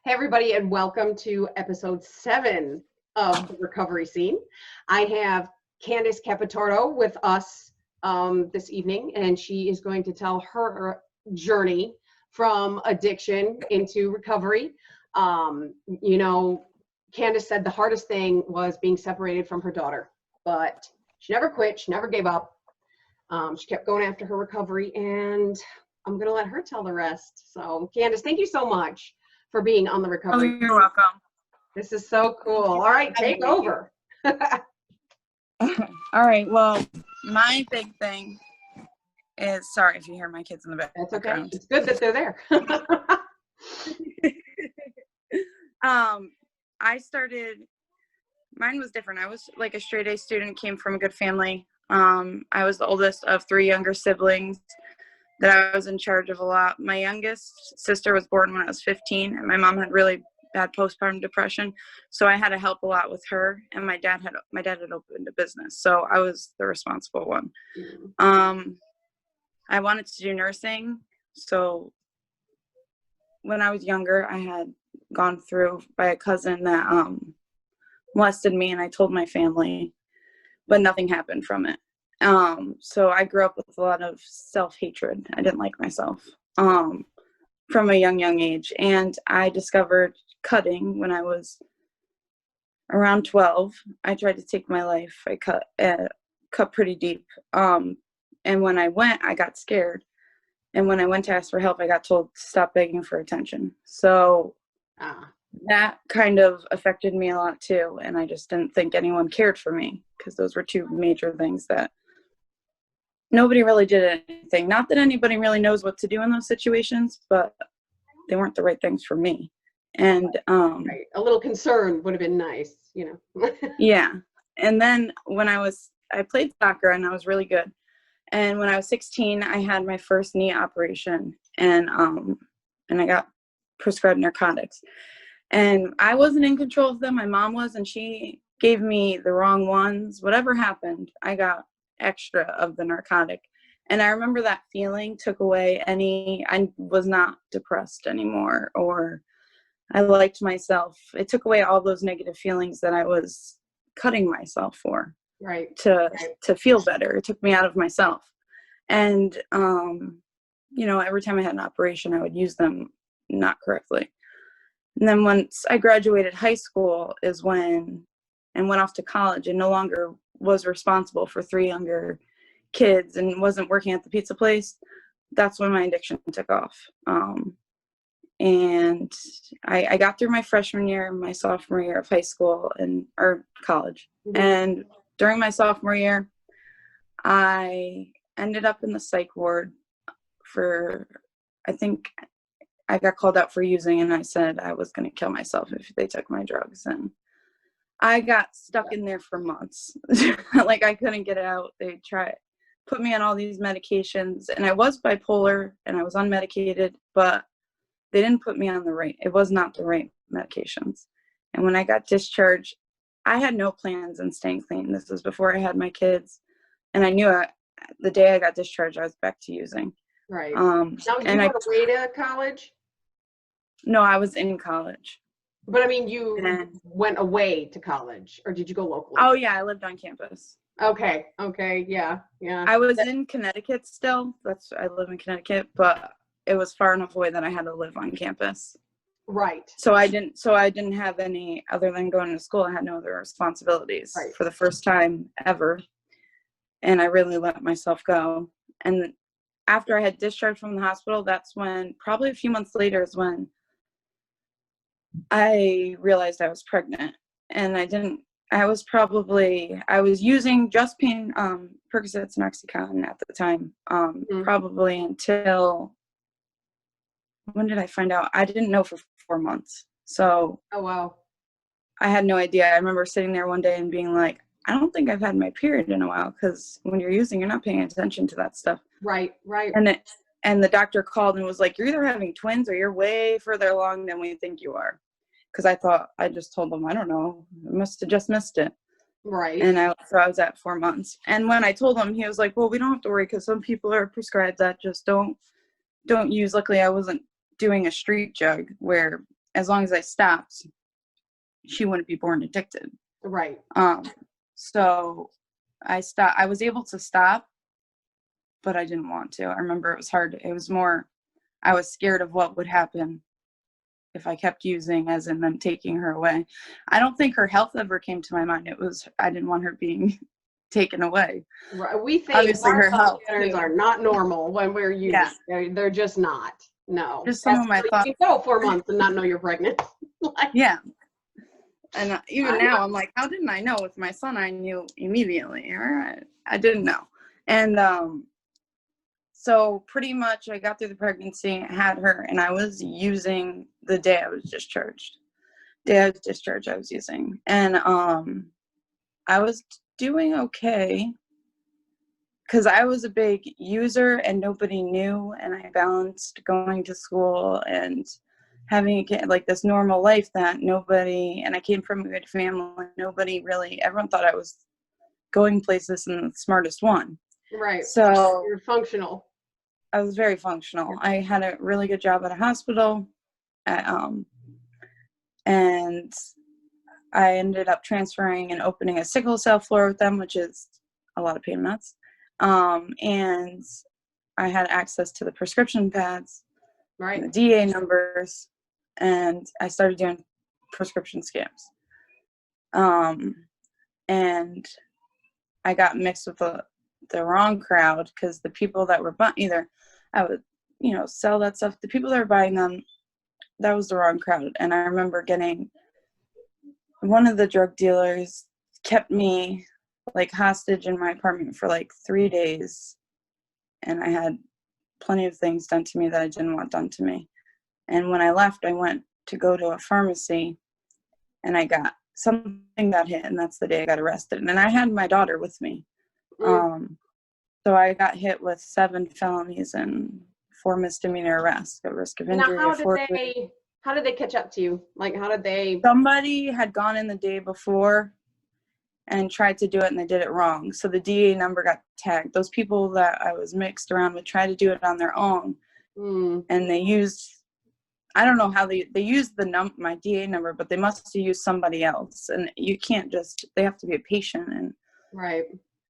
Hey, everybody, and welcome to episode 7 of the Recovery Scene. I have Candice Capitorto with us this evening, and she is going to tell her journey from addiction into recovery. Candice said the hardest thing was being separated from her daughter, but she never quit. She never gave up. She kept going after her recovery, and I'm going to let her tell the rest. So, Candice, thank you so much for being on the recovery. Oh, you're welcome. This is so cool. All right, take over. All right. Well, my big thing is, sorry if you hear my kids in the background. That's okay. It's good that they're there. Mine was different. I was like a straight A student, came from a good family. I was the oldest of 3 younger siblings that I was in charge of a lot. My youngest sister was born when I was 15, and my mom had really bad postpartum depression, so I had to help a lot with her. And my dad had opened a business, so I was the responsible one. I wanted to do nursing, so when I was younger, I had gone through by a cousin that molested me, and I told my family, but nothing happened from it. So I grew up with a lot of self-hatred. I didn't like myself from a young age. And I discovered cutting when I was around 12. I tried to take my life. I cut pretty deep. And when I went, I got scared. And when I went to ask for help, I got told to stop begging for attention. So that kind of affected me a lot too. And I just didn't think anyone cared for me, because those were 2 major things that nobody really did anything. Not that anybody really knows what to do in those situations, but they weren't the right things for me. And right. A little concern would have been nice, Yeah. And then when I played soccer, and I was really good. And when I was 16, I had my first knee operation, and I got prescribed narcotics. And I wasn't in control of them. My mom was, and she gave me the wrong ones. Whatever happened, I got extra of the narcotic. And I remember that feeling took away I was not depressed anymore, or I liked myself. It took away all those negative feelings that I was cutting myself for. Right. To feel better. It took me out of myself. And, every time I had an operation, I would use them not correctly. And then once I graduated high school and went off to college, and no longer was responsible for 3 younger kids and wasn't working at the pizza place, that's when my addiction took off. And I got through my freshman year, my sophomore year of high school or college. Mm-hmm. And during my sophomore year, I ended up in the psych ward I think I got called out for using, and I said I was going to kill myself if they took my drugs. And I got stuck in there for months. Like, I couldn't get out. They put me on all these medications, and I was bipolar and I was unmedicated, but they didn't put me on it was not the right medications. And when I got discharged, I had no plans on staying clean. This was before I had my kids. And I knew the day I got discharged, I was back to using. Right. Now, you went away to college? No, I was in college. But I mean, you went away to college, or did you go locally? Oh, yeah, I lived on campus. Okay, yeah. I was in Connecticut still. I live in Connecticut, but it was far enough away that I had to live on campus. Right. So I didn't have any, other than going to school, I had no other responsibilities for the first time ever. And I really let myself go. And after I had discharged from the hospital, that's when, probably a few months later, is when I realized I was pregnant. And I was using just pain, Percocets and Oxycontin at the time, probably until, when did I find out? I didn't know for 4 months. So. Oh, wow. I had no idea. I remember sitting there one day and being like, I don't think I've had my period in a while, because when you're using, you're not paying attention to that stuff. Right. And the doctor called and was like, you're either having twins or you're way further along than we think you are. Because I just told them, I don't know, I must have just missed it. Right. And I was at 4 months. And when I told him, he was like, well, we don't have to worry, because some people are prescribed that, just don't use. Luckily, I wasn't doing a street jug where as long as I stopped, she wouldn't be born addicted. Right. So I stopped. I was able to stop, but I didn't want to. I remember it was hard. It was more, I was scared of what would happen if I kept using, as in them taking her away. I don't think her health ever came to my mind. It was, I didn't want her being taken away. Right. We think Obviously our her thought health patterns too. are not normal when we're using. Yeah. They're just not. No. Just some That's of my how thoughts. you can go 4 months and not know you're pregnant. Like, Yeah. And even I now, know. I'm like, how didn't I know? With my son, I knew immediately. Or I didn't know. And so pretty much I got through the pregnancy, had her, and I was using the day I was discharged. Day I was discharged, I was using. And I was doing okay because I was a big user and nobody knew. And I balanced going to school and having like this normal life that nobody, and I came from a good family, nobody really, everyone thought I was going places and the smartest one. Right. So You're functional. I was very functional. I had a really good job at a hospital, and I ended up transferring and opening a sickle cell floor with them, which is a lot of pain meds. And I had access to the prescription pads, Right. the DA numbers, and I started doing prescription scams. And I got mixed with the wrong crowd, because the people that were either I would, sell that stuff. The people that were buying them, that was the wrong crowd. And I remember getting, one of the drug dealers kept me like hostage in my apartment for like 3 days. And I had plenty of things done to me that I didn't want done to me. And when I left, I went to go to a pharmacy and I got something that hit, and that's the day I got arrested. And I had my daughter with me. So I got hit with 7 felonies and 4 misdemeanor arrests, a risk of injury. Now, how did they catch up to you? Like, how did they? Somebody had gone in the day before and tried to do it, and they did it wrong. So the DA number got tagged. Those people that I was mixed around with tried to do it on their own, and they used, I don't know how they used my DA number, but they must have used somebody else. And you can't they have to be a patient, and Right.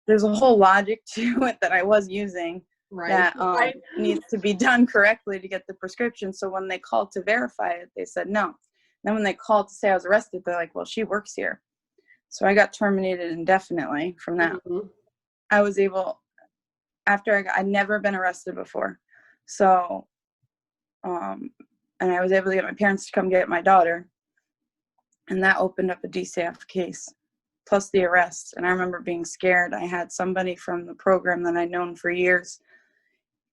there's a whole logic to it that I was using. Right. That needs to be done correctly to get the prescription. So when they called to verify it, they said no. Then when they called to say I was arrested, they're like, well, she works here. So I got terminated indefinitely from that. I was able, I'd never been arrested before. So, and I was able to get my parents to come get my daughter. And that opened up a DCF case, plus the arrest. And I remember being scared. I had somebody from the program that I'd known for years.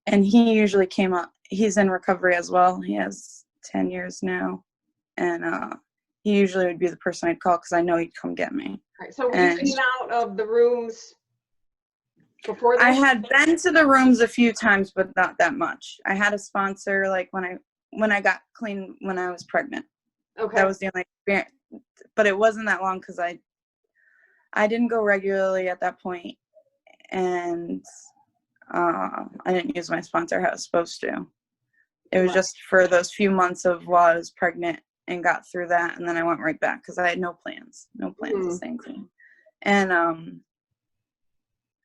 And he usually came up, he's in recovery as well. He has 10 years now. And he usually would be the person I'd call because I know he'd come get me. Right. So were you in and out of the rooms before that? I had been to the rooms a few times, but not that much. I had a sponsor like when I got clean when I was pregnant. Okay. That was the only experience. But it wasn't that long because I didn't go regularly at that point, and I didn't use my sponsor how I was supposed to. It was just for those few months of while I was pregnant and got through that, and then I went right back because I had no plans to staying clean. And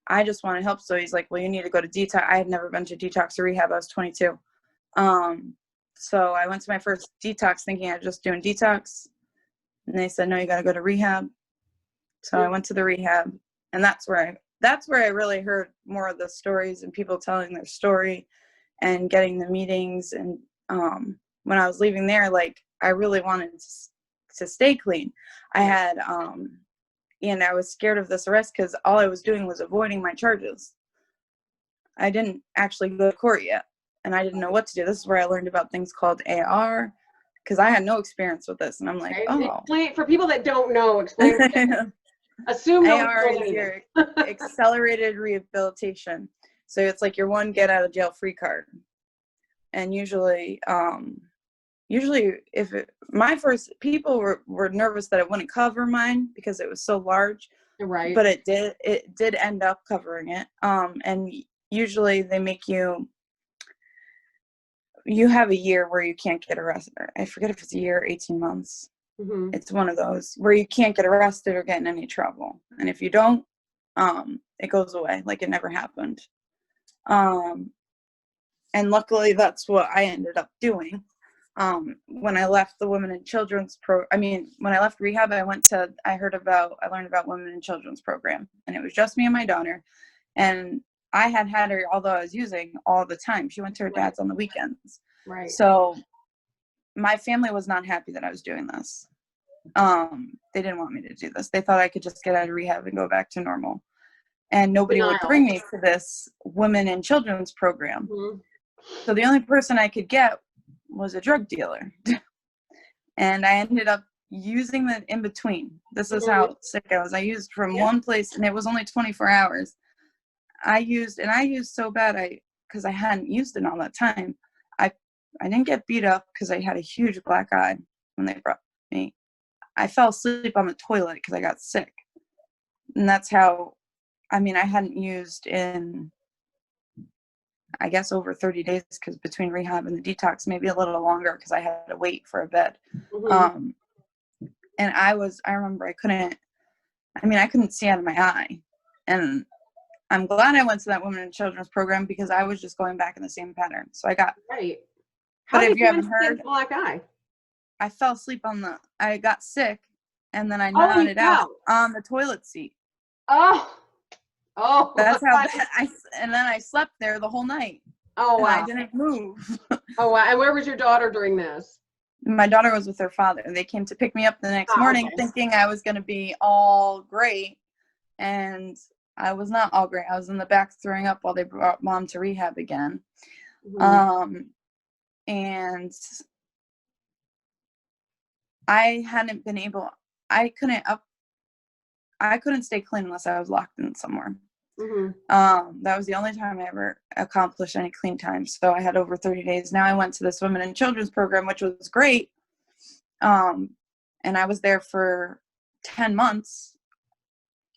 I just wanted help, so he's like, well, you need to go to detox. I had never been to detox or rehab. I was 22. So I went to my first detox thinking I was just doing detox, and they said, no, you got to go to rehab. So I went to the rehab, and that's where I really heard more of the stories and people telling their story and getting the meetings. And when I was leaving there, like, I really wanted to stay clean. I had, and I was scared of this arrest because all I was doing was avoiding my charges. I didn't actually go to court yet, and I didn't know what to do. This is where I learned about things called AR, because I had no experience with this. And I'm like, Explain, for people that don't know, explain. Assume AR is your accelerated rehabilitation. So it's like your one get out of jail free card. And usually my first people were nervous that it wouldn't cover mine because it was so large. Right. But it did end up covering it. And usually they make you, you have a year where you can't get arrested. I forget if it's a year or 18 months. Mm-hmm. It's one of those where you can't get arrested or get in any trouble. And if you don't, it goes away like it never happened. And luckily that's what I ended up doing. When I left the women and children's when I left rehab, I learned about women and children's program, and it was just me and my daughter. And I had her, although I was using all the time. She went to her dad's on the weekends. Right. So my family was not happy that I was doing this. They didn't want me to do this. They thought I could just get out of rehab and go back to normal. And nobody would bring me to this women and children's program. Mm-hmm. So the only person I could get was a drug dealer. And I ended up using the in between. This is how sick I was. I used from one place, and it was only 24 hours. I used so bad because I hadn't used in all that time. I didn't get beat up because I had a huge black eye when they brought me. I fell asleep on the toilet because I got sick. And that's how, I hadn't used in, I guess, over 30 days, because between rehab and the detox, maybe a little longer because I had to wait for a bed. Mm-hmm. And I remember I couldn't see out of my eye. And I'm glad I went to that women and children's program because I was just going back in the same pattern. So I got, right. How but did if you haven't heard, black eye? I fell asleep I got sick, and then I nodded out on the toilet seat. Oh, that's how bad and then I slept there the whole night. Oh, wow. I didn't move. Oh, wow. And where was your daughter during this? My daughter was with her father. They came to pick me up the next morning thinking I was going to be all great. And I was not all great. I was in the back throwing up while they brought mom to rehab again. Mm-hmm. And I hadn't been able, I couldn't stay clean unless I was locked in somewhere. Mm-hmm. That was the only time I ever accomplished any clean time. So I had over 30 days. Now I went to this women and children's program, which was great. And I was there for 10 months,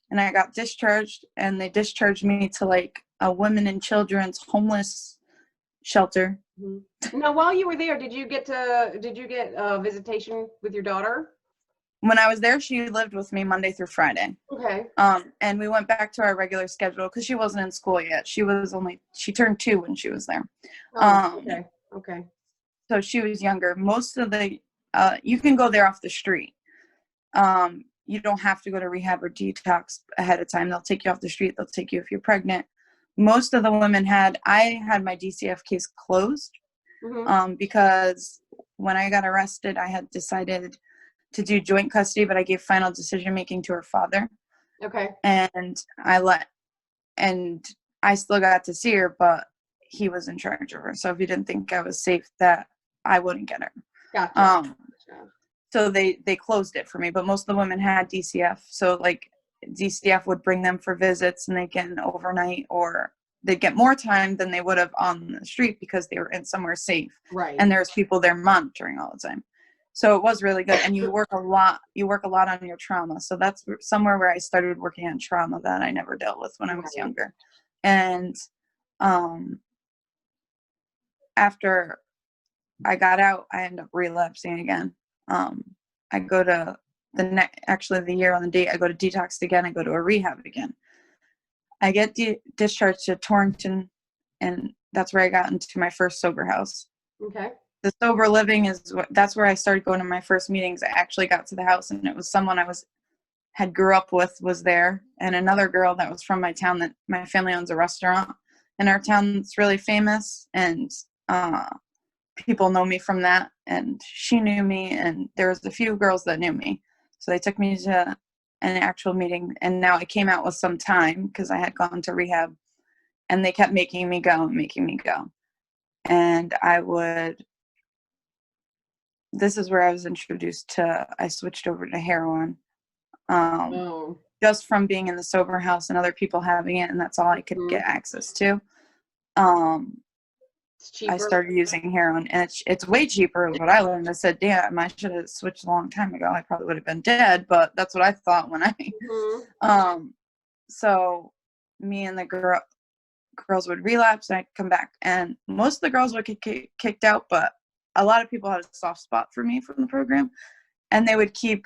and I got discharged, and they discharged me to like a women and children's homeless shelter. Mm-hmm. Now, while you were there, did you get visitation with your daughter? When I was there, she lived with me Monday through Friday. Okay. And we went back to our regular schedule because she wasn't in school yet. She turned 2 when she was there. Oh, okay. So she was younger. Most of the, you can go there off the street. You don't have to go to rehab or detox ahead of time. They'll take you off the street. They'll take you if you're pregnant. Most of the women I had my DCF case closed. Mm-hmm. Because when I got arrested, I had decided to do joint custody, but I gave final decision making to her father. Okay. And I still got to see her, but he was in charge of her. So if he didn't think I was safe, that I wouldn't get her. Gotcha. So they closed it for me, but most of the women had DCF. So like DCF would bring them for visits, and they get an overnight, or they'd get more time than they would have on the street because they were in somewhere safe. Right. And there's people there monitoring all the time. So it was really good. And you work a lot on your trauma. So that's somewhere where I started working on trauma that I never dealt with when I was younger. And after I got out, I ended up relapsing again. I go to the year on the date, I go to detox again. I go to a rehab again. I get discharged to Torrington, and that's where I got into my first sober house. Okay. The sober living that's where I started going to my first meetings. I actually got to the house, and it was someone had grew up with was there, and another girl that was from my town. That my family owns a restaurant in our town that's really famous, and people know me from that, and she knew me, and there was a few girls that knew me. So they took me to an actual meeting, and now I came out with some time because I had gone to rehab, and they kept making me go. And this is where I was introduced to, I switched over to heroin. Just from being in the sober house and other people having it, and that's all I could get access to. I started using heroin, and it's way cheaper. What I learned, I said, damn, I should have switched a long time ago. I probably would have been dead, but that's what I thought when I, so me and the girl, girls would relapse and I'd come back. And most of the girls would get kicked out, but a lot of people had a soft spot for me from the program, and they would keep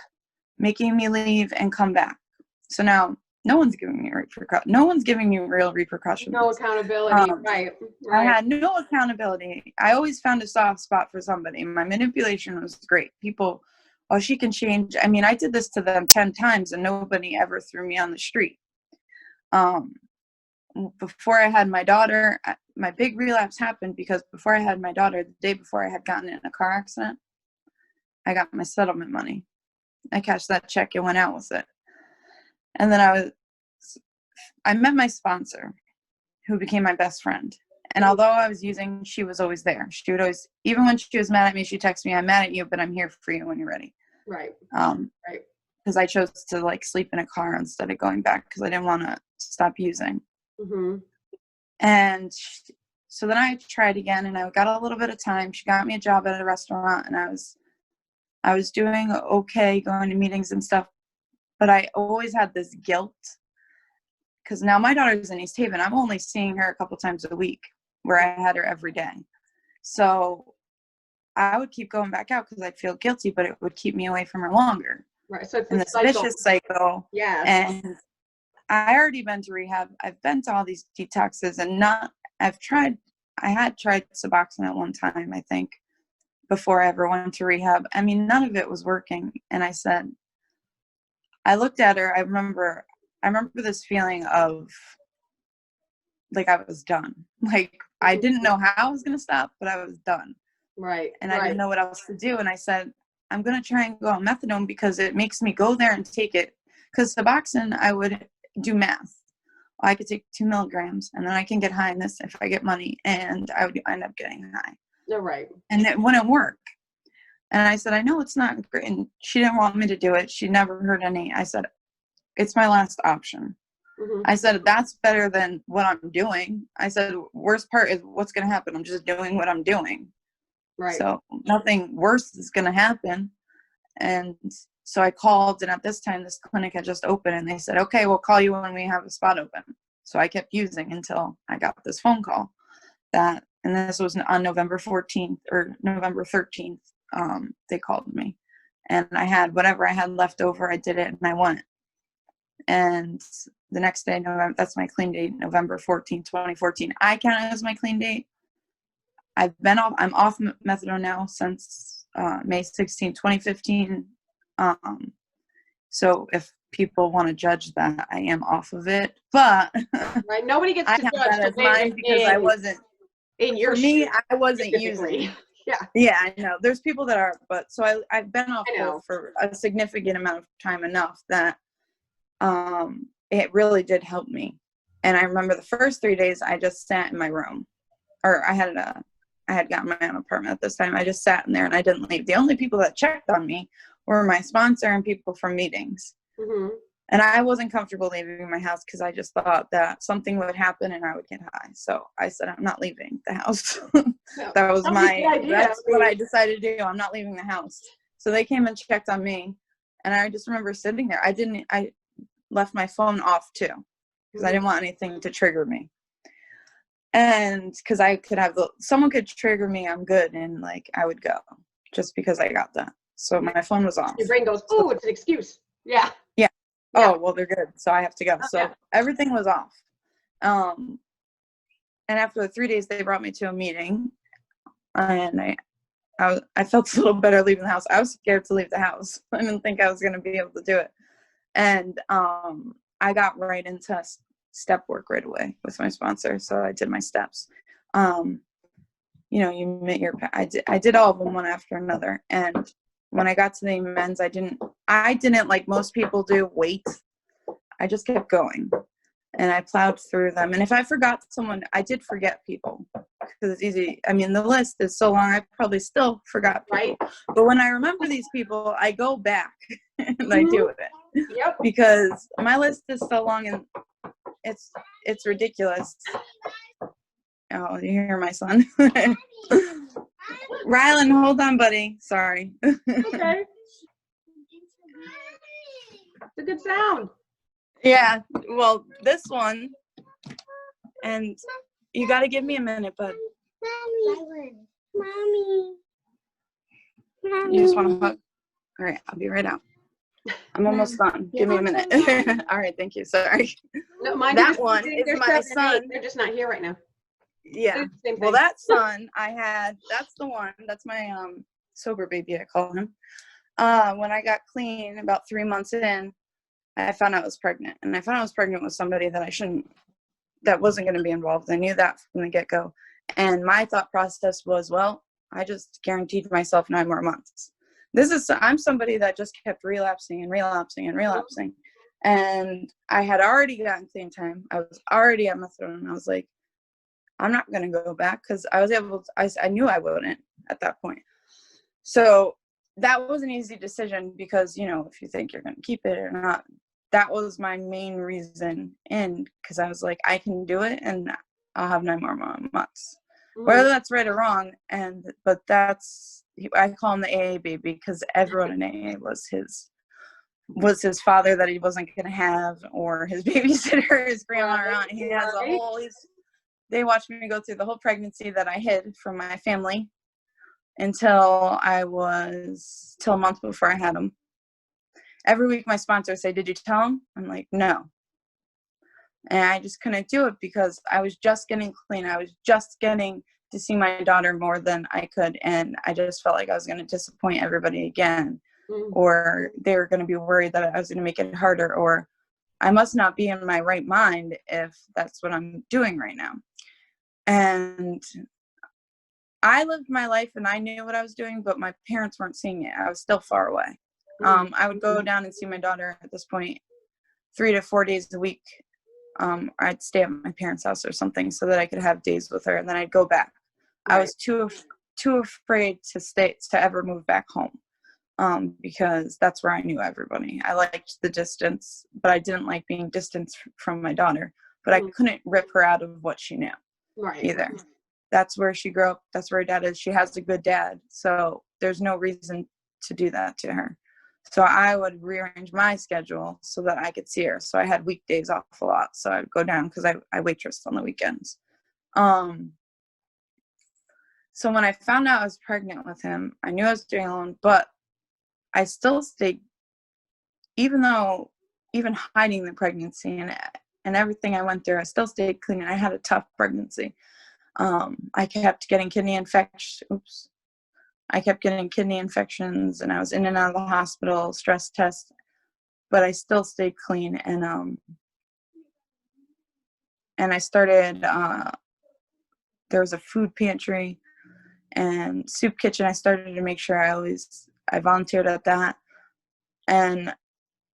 making me leave and come back. So now no one's giving me no one's giving me real repercussions. No accountability, right. I had no accountability. I always found a soft spot for somebody. My manipulation was great. People, oh, she can change. I mean, I did this to them 10 times and nobody ever threw me on the street. Before I had my daughter, my big relapse happened because before I had my daughter, the day before I had gotten in a car accident, I got my settlement money. I cashed that check and went out with it. And then I met my sponsor, who became my best friend. And although I was using, she was always there. She would always, even when she was mad at me, she'd text me, I'm mad at you, but I'm here for you when you're ready. Right. Right. Because I chose to like sleep in a car instead of going back because I didn't want to stop using. Mm-hmm. And so then I tried again, and I got a little bit of time. She got me a job at a restaurant, and I was doing okay, going to meetings and stuff. But I always had this guilt because now my daughter's in East Haven. I'm only seeing her a couple times a week, where I had her every day. So I would keep going back out because I'd feel guilty, but it would keep me away from her longer. Right. So it's this vicious cycle. Yeah. And I already been to rehab. I've been to all these detoxes and I had tried Suboxone at one time, I think, before I ever went to rehab. I mean, none of it was working. And I looked at her. I remember this feeling of like I was done. Like I didn't know how I was going to stop, but I was done. Right. And I didn't know what else to do. And I said, I'm going to try and go on methadone because it makes me go there and take it. Because Suboxone, I would do math. I could take 2 milligrams and then I can get high in this if I get money, and I would end up getting high. You're right. And it wouldn't work. And I said, I know it's not great. And she didn't want me to do it. She never heard any. I said, it's my last option. Mm-hmm. I said, that's better than what I'm doing. I said, worst part is what's going to happen. I'm just doing what I'm doing. Right. So nothing worse is going to happen. And so I called, and at this time, this clinic had just opened, and they said, okay, we'll call you when we have a spot open. So I kept using until I got this phone call and this was on November 14th or November 13th. They called me, and I had whatever I had left over. I did it, and I went. And the next day, that's my clean date, November 14th, 2014. I count it as my clean date. I'm off methadone now since May 16, 2015. So if people want to judge that, I am off of it, but right, nobody gets to judge that as mine because I wasn't. For me, I wasn't using. Yeah, I know. There's people that are, but so I've been off for a significant amount of time, enough that it really did help me. And I remember the first 3 days I just sat in my room, or I had gotten my own apartment at this time. I just sat in there and I didn't leave. The only people that checked on me were my sponsor and people from meetings. Mm-hmm. And I wasn't comfortable leaving my house because I just thought that something would happen and I would get high. So I said, I'm not leaving the house. That was that's what I decided to do. I'm not leaving the house. So they came and checked on me. And I just remember sitting there. I left my phone off too, because I didn't want anything to trigger me. And because I could have someone could trigger me, I'm good. And like, I would go just because I got that. So my phone was off. Your brain goes, oh, it's an excuse. Yeah. Yeah. Oh, well, they're good. So I have to go. So everything was off. And after the 3 days, they brought me to a meeting, and I felt a little better leaving the house. I was scared to leave the house. I didn't think I was going to be able to do it. And I got right into step work right away with my sponsor. So I did my steps. You met I did all of them one after another. And when I got to the amends, I didn't like most people do wait. I just kept going, and I plowed through them. And if I forgot someone, I did forget people because it's easy. I mean, the list is so long, I probably still forgot people. Right. But when I remember these people, I go back and I do it. Yep. Because my list is so long and it's ridiculous. Oh, you hear my son? Rylan, hold on, buddy. Sorry. Okay. It's a good sound. Yeah. Well, this one, And you got to give me a minute, bud. Mommy. You just want to hug? All right, I'll be right out. I'm almost done. Give me a minute. All right, thank you. Sorry. No, mine That are just, one is they're my 7 and 8. son. They're just not here right now. Yeah. Same Well, thing. that son I had, that's the one. That's my sober baby, I call him. When I got clean about 3 months in, I found out I was pregnant. And I found out I was pregnant with somebody that wasn't going to be involved. I knew that from the get-go. And my thought process was, well, I just guaranteed myself 9 more months. I'm somebody that just kept relapsing and relapsing and relapsing. And I had already gotten clean time. I was already at methadone. And I was like, I'm not going to go back, because I knew I wouldn't at that point. So that was an easy decision, because, if you think you're going to keep it or not, that was my main reason because I was like, I can do it and I'll have 9 more months. Mm-hmm. Whether that's right or wrong. But I call him the AA baby, because everyone in AA was his father that he wasn't going to have, or his babysitter, his grandma or aunt. He has they watched me go through the whole pregnancy that I hid from my family till a month before I had him. Every week my sponsor would say, did you tell him? I'm like, no. And I just couldn't do it, because I was just getting clean. I was just getting to see my daughter more than I could. And I just felt like I was going to disappoint everybody again. Mm-hmm. Or they were going to be worried that I was going to make it harder, or I must not be in my right mind if that's what I'm doing right now. And I lived my life and I knew what I was doing, but my parents weren't seeing it. I was still far away. I would go down and see my daughter at this point 3 to 4 days a week. I'd stay at my parents' house or something so that I could have days with her, and then I'd go back. Right. I was too afraid to ever move back home, because that's where I knew everybody. I liked the distance, but I didn't like being distanced from my daughter. But I couldn't rip her out of what she knew either. Right. That's where she grew up. That's where her dad is. She has a good dad, so there's no reason to do that to her. So I would rearrange my schedule so that I could see her. So I had weekdays off a lot. So I'd go down, because I waitressed on the weekends. So when I found out I was pregnant with him, I knew I was doing it alone, but I still stayed, even hiding the pregnancy and everything I went through, I still stayed clean, and I had a tough pregnancy. I kept getting kidney infections. I kept getting kidney infections, and I was in and out of the hospital, stress tests, but I still stayed clean. And I started, there was a food pantry and soup kitchen. I started to make sure I volunteered at that. And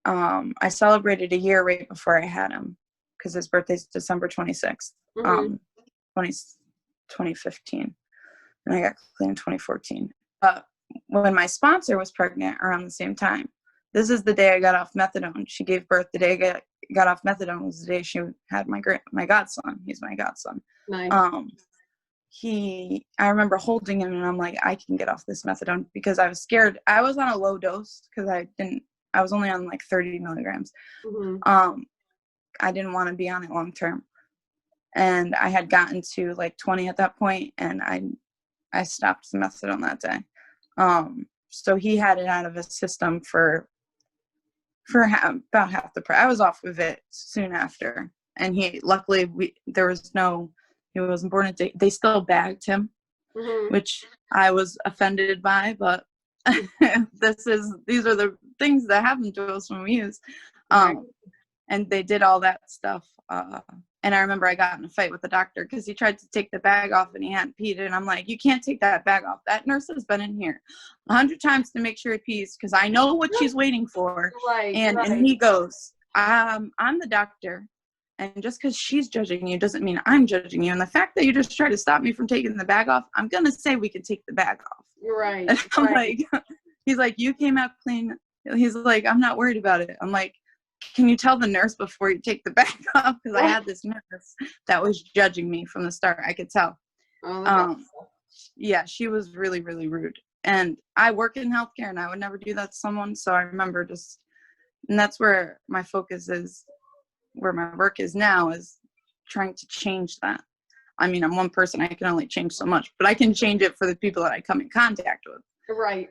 I celebrated a year right before I had him, because his birthday's December 26th, 2015. And I got clean in 2014. When my sponsor was pregnant around the same time, this is the day I got off methadone. She gave birth the day I got off methadone was the day she had my godson. He's my godson. Nice. I remember holding him, and I'm like, I can get off this methadone, because I was scared. I was on a low dose, because I was only on like 30 milligrams. Mm-hmm. I didn't want to be on it long term. And I had gotten to like 20 at that point, and I stopped the methadone that day. So he had it out of his system for about half the price. I was off of it soon after, and he wasn't born. They still bagged him, mm-hmm. which I was offended by, but these are the things that happen to us when we use. And they did all that stuff. And I remember I got in a fight with the doctor, because he tried to take the bag off and he hadn't peed. And I'm like, you can't take that bag off. That nurse has been in here 100 times to make sure he pees, because I know what she's waiting for. Right. And he goes, I'm the doctor. And just because she's judging you doesn't mean I'm judging you. And the fact that you just tried to stop me from taking the bag off, I'm going to say we can take the bag off. Right. And I'm like, he's like, you came out clean. He's like, I'm not worried about it. I'm like, can you tell the nurse before you take the bag off? Because I had this nurse that was judging me from the start. I could tell. Yeah, she was really, really rude. And I work in healthcare, and I would never do that to someone. So I remember and that's where my focus is, where my work is now, is trying to change that. I mean, I'm one person, I can only change so much, but I can change it for the people that I come in contact with. Right.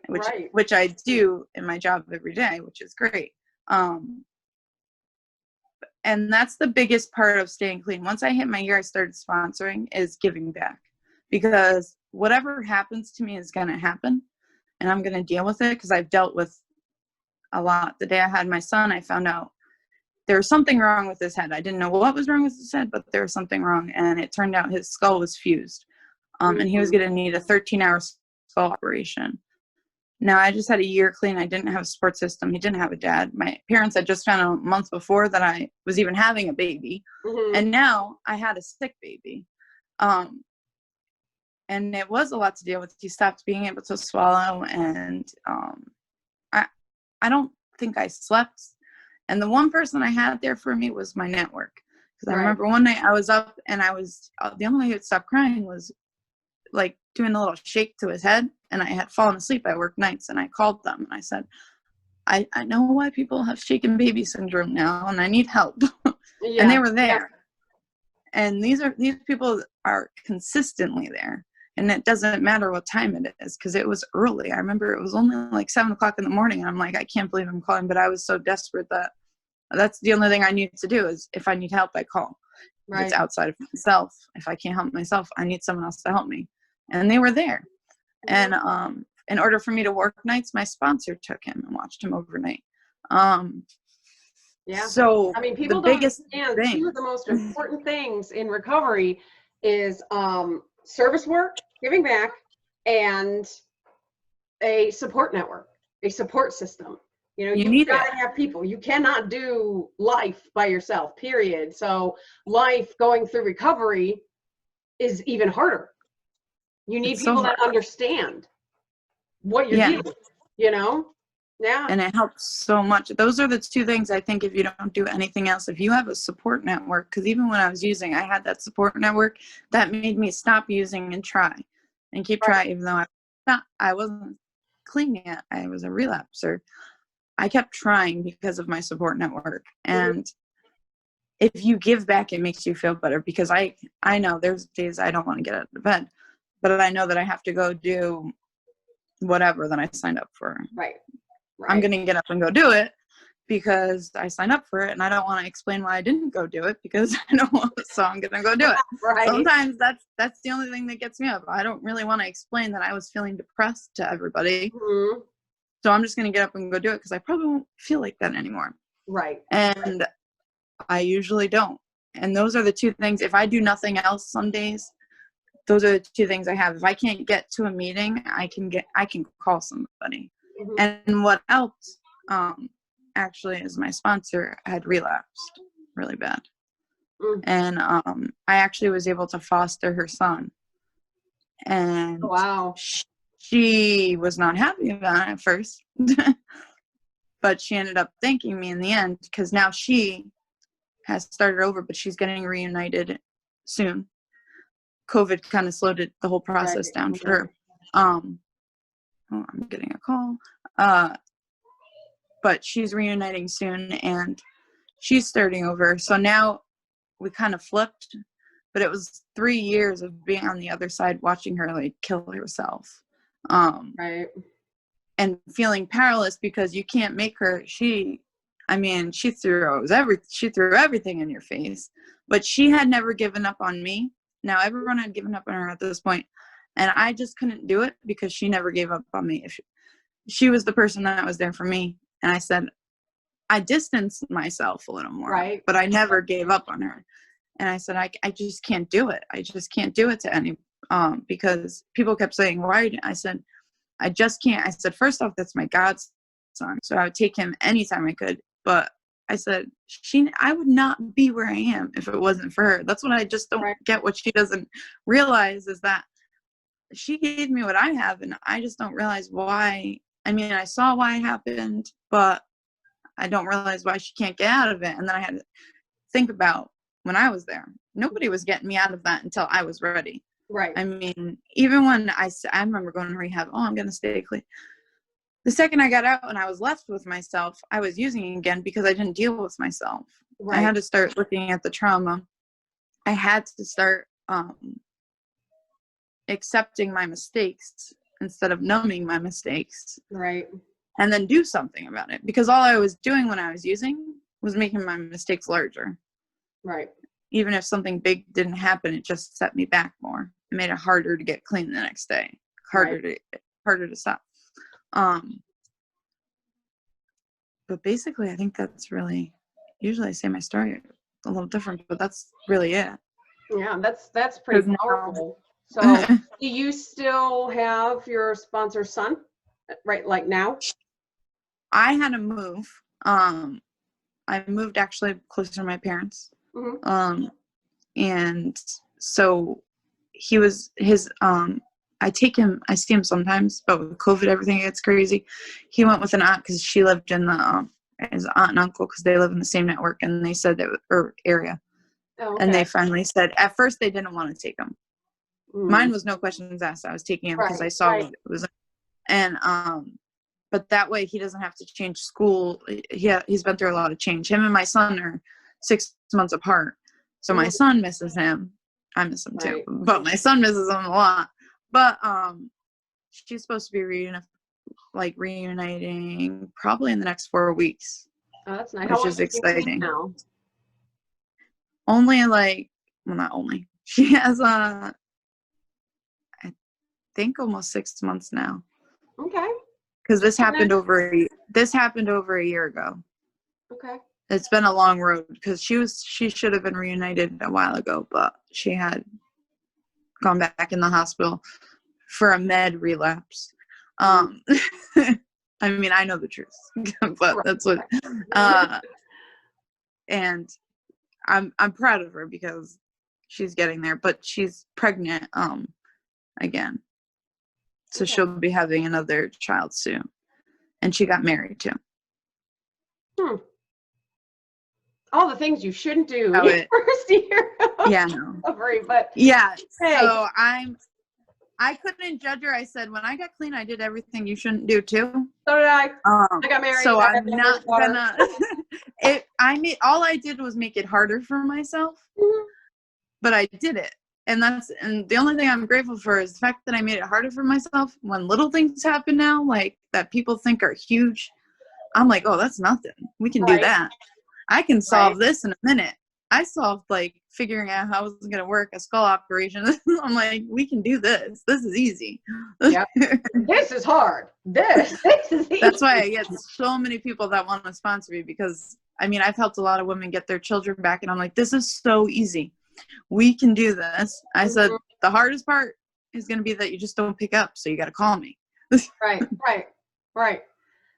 Which I do in my job every day, which is great. And that's the biggest part of staying clean. Once I hit my year, I started sponsoring, is giving back, because whatever happens to me is going to happen, and I'm going to deal with it, because I've dealt with a lot. The day I had my son, I found out there was something wrong with his head. I didn't know what was wrong with his head, but there was something wrong, and it turned out his skull was fused, and he was going to need a 13-hour skull operation. Now, I just had a year clean. I didn't have a support system. He didn't have a dad. My parents had just found out a month before that I was even having a baby. Mm-hmm. And now I had a sick baby. And it was a lot to deal with. He stopped being able to swallow. And I don't think I slept. And the one person I had there for me was my network. Because I remember one night I was up, and I was, the only way he would stop crying was like doing a little shake to his head, and I had fallen asleep. I worked nights, and I called them, and I said, I know why people have shaken baby syndrome now, and I need help. Yeah. And they were there. Yeah. And these people are consistently there, and it doesn't matter what time it is, because it was early. I remember it was only like 7:00 in the morning, and I'm like, I can't believe I'm calling, but I was so desperate that that's the only thing I need to do, is if I need help, I call. If it's outside of myself, if I can't help myself, I need someone else to help me. And they were there. And in order for me to work nights, my sponsor took him and watched him overnight. Yeah. So I mean, people don't understand two of the most important things in recovery is service work, giving back, and a support network, a support system. You know, you've got to have people. You cannot do life by yourself, period. So life going through recovery is even harder. You need people that understand what you're dealing with, you know? Yeah. And it helps so much. Those are the two things I think, if you don't do anything else, if you have a support network, because even when I was using, I had that support network that made me stop using and try and keep trying, even though I wasn't clean yet. I was a relapser. I kept trying because of my support network. And if you give back, it makes you feel better, because I know there's days I don't want to get out of bed, but I know that I have to go do whatever that I signed up for. Right. I'm going to get up and go do it because I signed up for it, and I don't want to explain why I didn't go do it because I don't want to, so I'm going to go do it. Right. Sometimes that's the only thing that gets me up. I don't really want to explain that I was feeling depressed to everybody. Mm-hmm. So I'm just going to get up and go do it because I probably won't feel like that anymore. Right. And I usually don't. And those are the two things. If I do nothing else some days, those are the two things I have. If I can't get to a meeting, I can call somebody. Mm-hmm. And what helped actually is my sponsor had relapsed really bad. Mm-hmm. And I actually was able to foster her son. And wow. She was not happy about it at first, but she ended up thanking me in the end, because now she has started over, but she's getting reunited soon. COVID kind of slowed the whole process down for her. I'm getting a call. But she's reuniting soon, and she's starting over. So now we kind of flipped, but it was 3 years of being on the other side, watching her like kill herself. Right. And feeling powerless because you can't make her. She threw everything in your face, but she had never given up on me. Now everyone had given up on her at this point, and I just couldn't do it because she never gave up on me. If she was the person that was there for me, and I said I distanced myself a little more, right? But I never gave up on her, and I said I just can't do it. I just can't do it to any. Because people kept saying, why? I said, I just can't. I said, first off, that's my godson, so I would take him anytime I could. But I said, I would not be where I am if it wasn't for her. That's what I just don't get. What she doesn't realize is that she gave me what I have, and I just don't realize why. I mean, I saw why it happened, but I don't realize why she can't get out of it. And then I had to think about when I was there. Nobody was getting me out of that until I was ready. Right. I mean, even when I remember going to rehab, I'm going to stay clean. The second I got out and I was left with myself, I was using again because I didn't deal with myself. Right. I had to start looking at the trauma. I had to start accepting my mistakes instead of numbing my mistakes. Right. And then do something about it. Because all I was doing when I was using was making my mistakes larger. Right. Even if something big didn't happen, it just set me back more. It made it harder to get clean the next day. Harder to stop. But basically, I think that's really, usually I say my story a little different, but that's really it. Yeah, that's pretty powerful. So do you still have your sponsor son, right, like now? I had to move. I moved actually closer to my parents. Mm-hmm. And so he was I see him sometimes, but with COVID, everything gets crazy. He went with an aunt because she lived in the, his aunt and uncle, because they live in the same network, and they said that, or area. Oh, okay. And they finally said, at first they didn't want to take him. Mine was no questions asked. I was taking him because I saw what it was. And, but that way he doesn't have to change school. He's been through a lot of change. Him and my son are 6 months apart. So my son misses him. I miss him too, but my son misses him a lot. But she's supposed to be reuniting probably in the next 4 weeks. Oh, that's nice. Which is exciting. Now? Only not only. She has I think almost 6 months now. Okay. Because this happened over a year ago. Okay. It's been a long road because she should have been reunited a while ago, but she had gone back in the hospital for a med relapse. I mean, I know the truth, but that's what. And I'm proud of her because she's getting there, but she's pregnant again, so she'll be having another child soon, and she got married too. All the things you shouldn't do in your first year. Yeah, no. But yeah, hey. So I couldn't judge her. I said, when I got clean, I did everything you shouldn't do too. So did I. I got married. So I'm not gonna. All I did was make it harder for myself, but I did it, and the only thing I'm grateful for is the fact that I made it harder for myself. When little things happen now, like that people think are huge, I'm like, oh, that's nothing. We can do that. I can solve this in a minute. I solved figuring out how it was going to work, a skull operation. I'm like, we can do this. This is easy. Yeah. This is hard. This is easy. That's why I get so many people that want to sponsor me, because I mean, I've helped a lot of women get their children back, and I'm like, this is so easy. We can do this. I said, the hardest part is going to be that you just don't pick up. So you got to call me. Right.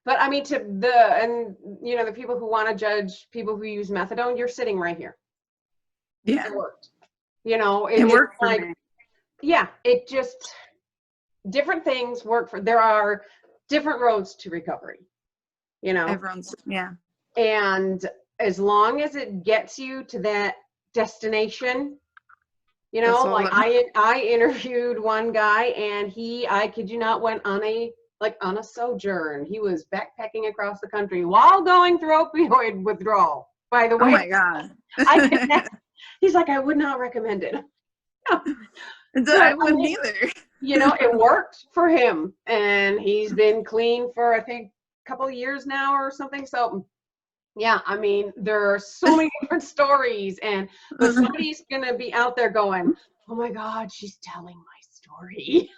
But I mean, the people who want to judge people who use methadone, you're sitting right here. Yeah. It worked. It worked for me. Yeah, it just, different things work there are different roads to recovery, Everyone's, yeah. And as long as it gets you to that destination, I interviewed one guy, and I kid you not, went on a sojourn. He was backpacking across the country while going through opioid withdrawal, by the way. Oh my God. He's like, I would not recommend it. I wouldn't either. It worked for him, and he's been clean for, I think, a couple of years now or something. So yeah, I mean, there are so many different stories, but somebody's going to be out there going, oh my God, she's telling my story.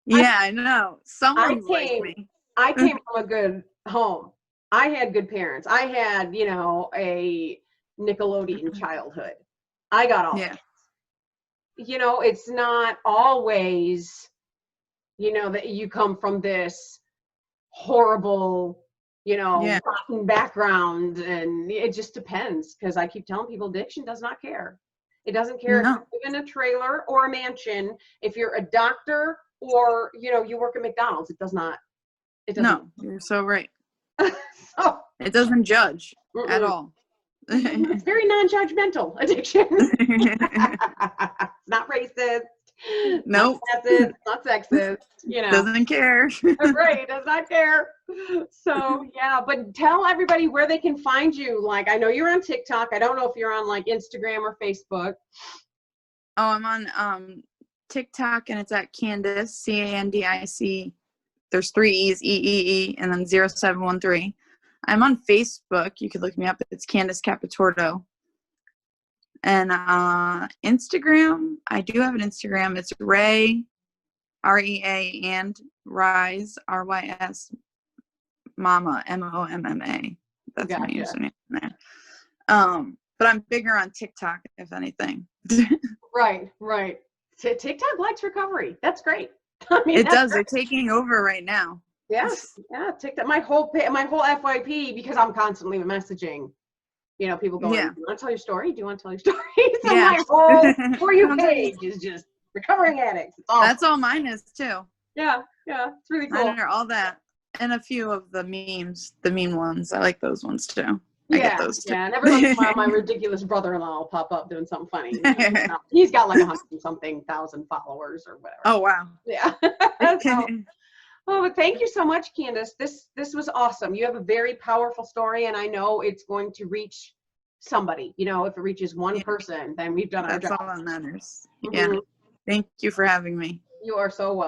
Yeah, I know. Someone's like me. I came from a good home. I had good parents. I had, a Nickelodeon childhood. I got all that. It's not always, that you come from this horrible, rotten background, and it just depends, because I keep telling people addiction does not care. It doesn't care if you live in a trailer or a mansion, if you're a doctor or, you work at McDonald's. It doesn't. No, you're so right. So, it doesn't judge at all. It's very non-judgmental addiction. Not racist. Nope. Not classist, not sexist. Doesn't care. Right, does not care. So yeah, but tell everybody where they can find you. I know you're on TikTok. I don't know if you're on Instagram or Facebook. Oh, I'm on TikTok, and it's at Candice, Candic. There's 3 E's, E, and then 0713. I'm on Facebook. You could look me up. It's Candice Capitorto. And Instagram, I do have an Instagram. It's Ray, REA, and Rise, RYS, Mama, MOMMA. That's my Gotcha. username there. But I'm bigger on TikTok, if anything. Right. TikTok likes recovery. That's great. I mean, It does. They're taking over right now. Yes. Yeah. TikTok. My whole FYP, because I'm constantly messaging, people going, Yeah. do you want to tell your story? Do you want to tell your story? So Yeah. my whole For You page is just recovering addicts. It's awesome. That's all mine is too. Yeah. It's really cool. Mine are all that. And a few of the memes, the meme ones. I like those ones too. I get those too. Yeah, and every once in a while, my ridiculous brother-in-law will pop up doing something funny. He's got like 100-something thousand followers or whatever. Oh, wow. Yeah. But thank you so much, Candice. This was awesome. You have a very powerful story, and I know it's going to reach somebody. If it reaches one person, then we've done our job. That's all that matters. Yeah. Thank you for having me. You are so welcome.